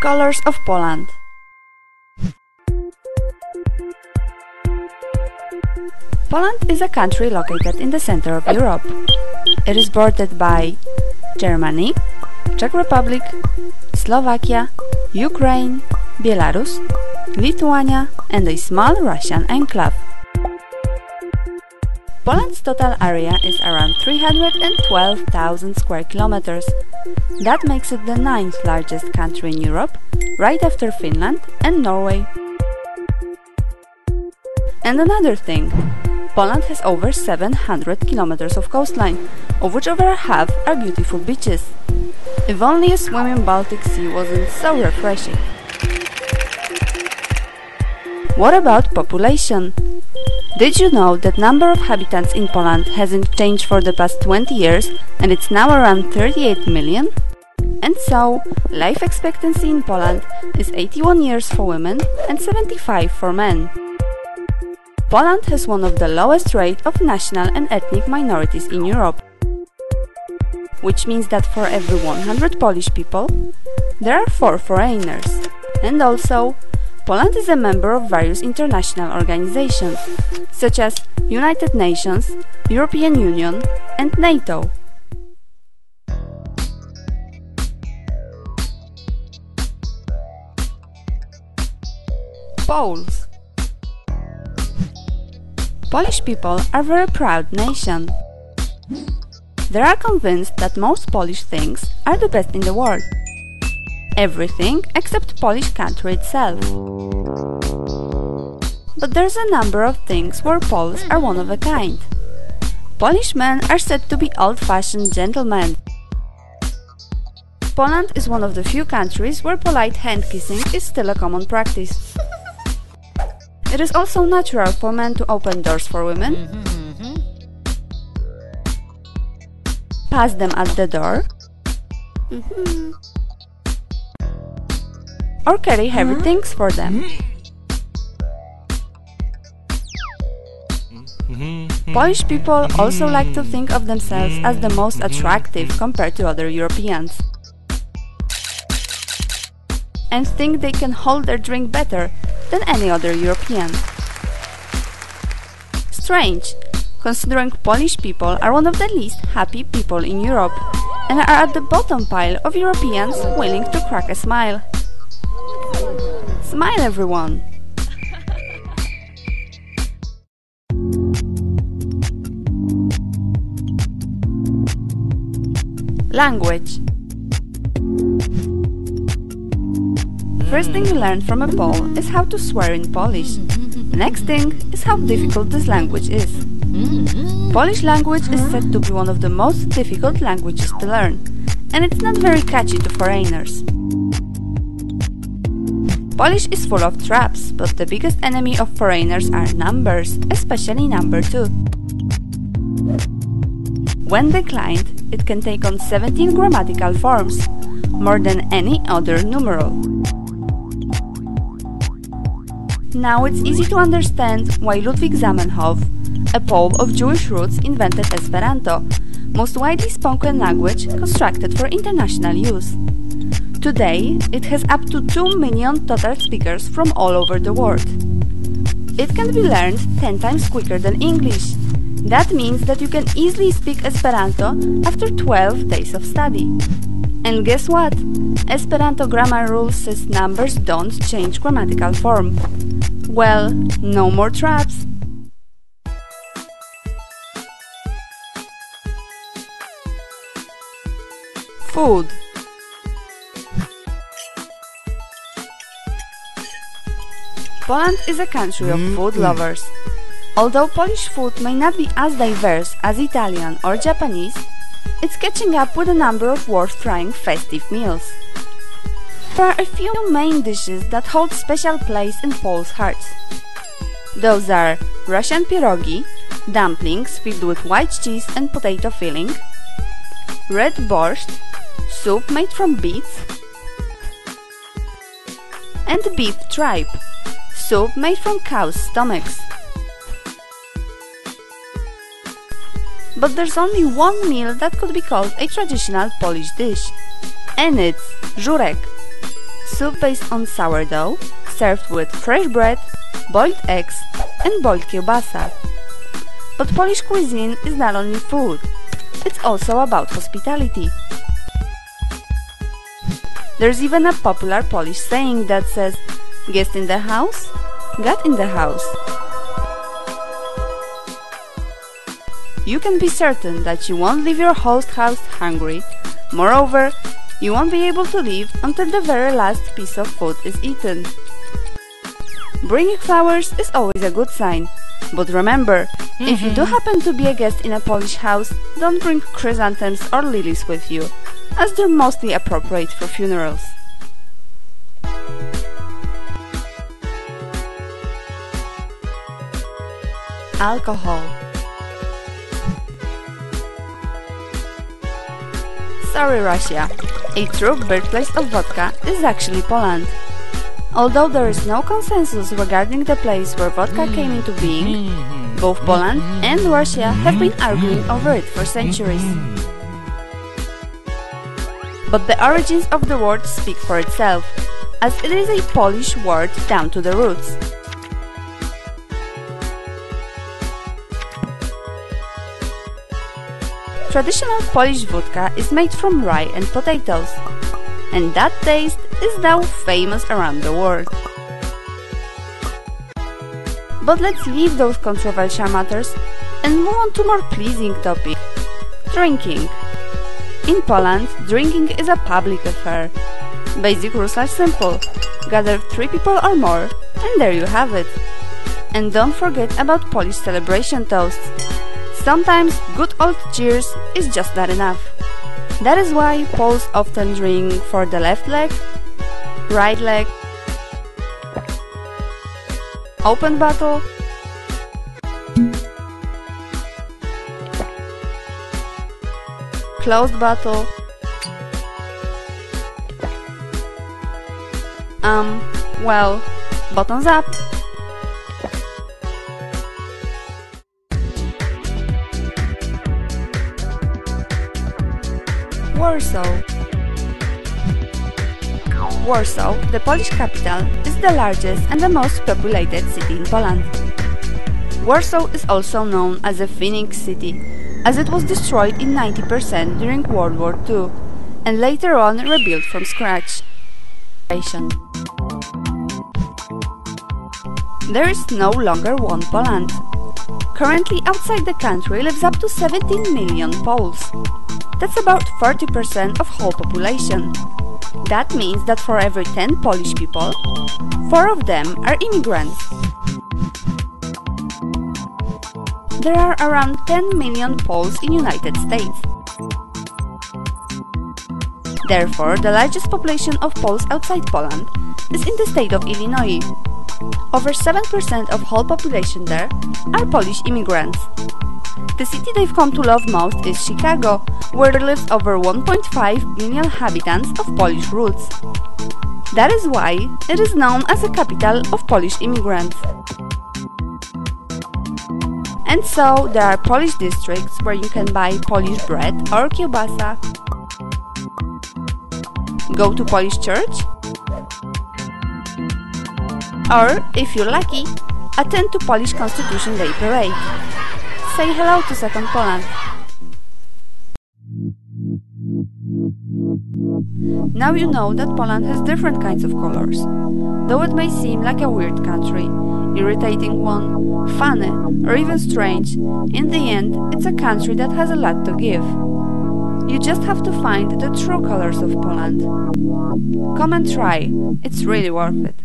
Colors of Poland. Poland is a country located in the center of Europe. It is bordered by Germany, Czech Republic, Slovakia, Ukraine, Belarus, Lithuania and a small Russian enclave. Poland's total area is around 312,000 square kilometers. That makes it the 9th largest country in Europe, right after Finland and Norway. And another thing, Poland has over 700 kilometers of coastline, of which over half are beautiful beaches. If only a swim in Baltic Sea wasn't so refreshing. What about population? Did you know that number of inhabitants in Poland hasn't changed for the past 20 years and it's now around 38 million? And so, life expectancy in Poland is 81 years for women and 75 for men. Poland has one of the lowest rate of national and ethnic minorities in Europe, which means that for every 100 Polish people, there are 4 foreigners. And also, Poland is a member of various international organizations, such as United Nations, European Union and NATO. Poles. Polish people are a very proud nation. They are convinced that most Polish things are the best in the world. Everything except Polish country itself. But there's a number of things where Poles are one of a kind. Polish men are said to be old-fashioned gentlemen. Poland is one of the few countries where polite hand-kissing is still a common practice. It is also natural for men to open doors for women, pass them at the door, or carry heavy things for them. Polish people also like to think of themselves as the most attractive compared to other Europeans, and think they can hold their drink better than any other European. Strange, considering Polish people are one of the least happy people in Europe and are at the bottom pile of Europeans willing to crack a smile. Smile, everyone! Language. First thing you learn from a Pole is how to swear in Polish. Next thing is how difficult this language is. Polish language is said to be one of the most difficult languages to learn, and it's not very catchy to foreigners. Polish is full of traps, but the biggest enemy of foreigners are numbers, especially number 2. When declined, it can take on 17 grammatical forms, more than any other numeral. Now it's easy to understand why Ludwig Zamenhof, a Pole of Jewish roots, invented Esperanto, most widely spoken language constructed for international use. Today, it has up to 2 million total speakers from all over the world. It can be learned 10 times quicker than English. That means that you can easily speak Esperanto after 12 days of study. And guess what? Esperanto grammar rule says numbers don't change grammatical form. Well, no more traps. Food. Poland is a country of food lovers. Although Polish food may not be as diverse as Italian or Japanese, it's catching up with a number of worth-trying festive meals. There are a few main dishes that hold special place in Poles' hearts. Those are Russian pierogi, dumplings filled with white cheese and potato filling, red borscht, soup made from beets, and beef tripe, soup made from cows' stomachs. But there's only one meal that could be called a traditional Polish dish, and it's żurek. soup based on sourdough, served with fresh bread, boiled eggs and boiled kielbasa. But Polish cuisine is not only food, it's also about hospitality. There's even a popular Polish saying that says, "Guest in the house, God in the house." You can be certain that you won't leave your host house hungry. Moreover, you won't be able to leave until the very last piece of food is eaten. Bringing flowers is always a good sign, but remember, if you do happen to be a guest in a Polish house, don't bring chrysanthemums or lilies with you, as they're mostly appropriate for funerals. Alcohol. Sorry, Russia. A true birthplace of vodka is actually Poland. Although there is no consensus regarding the place where vodka came into being, both Poland and Russia have been arguing over it for centuries. But the origins of the word speak for itself, as it is a Polish word down to the roots. Traditional Polish vodka is made from rye and potatoes, and that taste is now famous around the world. But let's leave those controversial matters and move on to more pleasing topic: drinking. In Poland, drinking is a public affair. Basic rules are simple: gather 3 people or more, and there you have it. And don't forget about Polish celebration toasts. Sometimes good old cheers is just not enough. That is why Poles often drink for the left leg, right leg, open bottle, closed bottle, well, bottoms up. Warsaw. Warsaw, the Polish capital, is the largest and the most populated city in Poland. Warsaw is also known as a Phoenix city, as it was destroyed in 90% during World War II, and later on rebuilt from scratch. There is no longer one Poland. Currently outside the country lives up to 17 million Poles. That's about 30% of whole population. That means that for every 10 Polish people, 4 of them are immigrants. There are around 10 million Poles in United States. Therefore, the largest population of Poles outside Poland is in the state of Illinois. Over 7% of whole population there are Polish immigrants. The city they've come to love most is Chicago, where there lives over 1.5 million inhabitants of Polish roots. That is why it is known as the capital of Polish immigrants. And so there are Polish districts where you can buy Polish bread or kielbasa, go to Polish church, or, if you're lucky, attend to Polish Constitution Day parade. Say hello to Second Poland. Now you know that Poland has different kinds of colors. Though it may seem like a weird country, irritating one, funny, or even strange, in the end, it's a country that has a lot to give. You just have to find the true colors of Poland. Come and try, it's really worth it.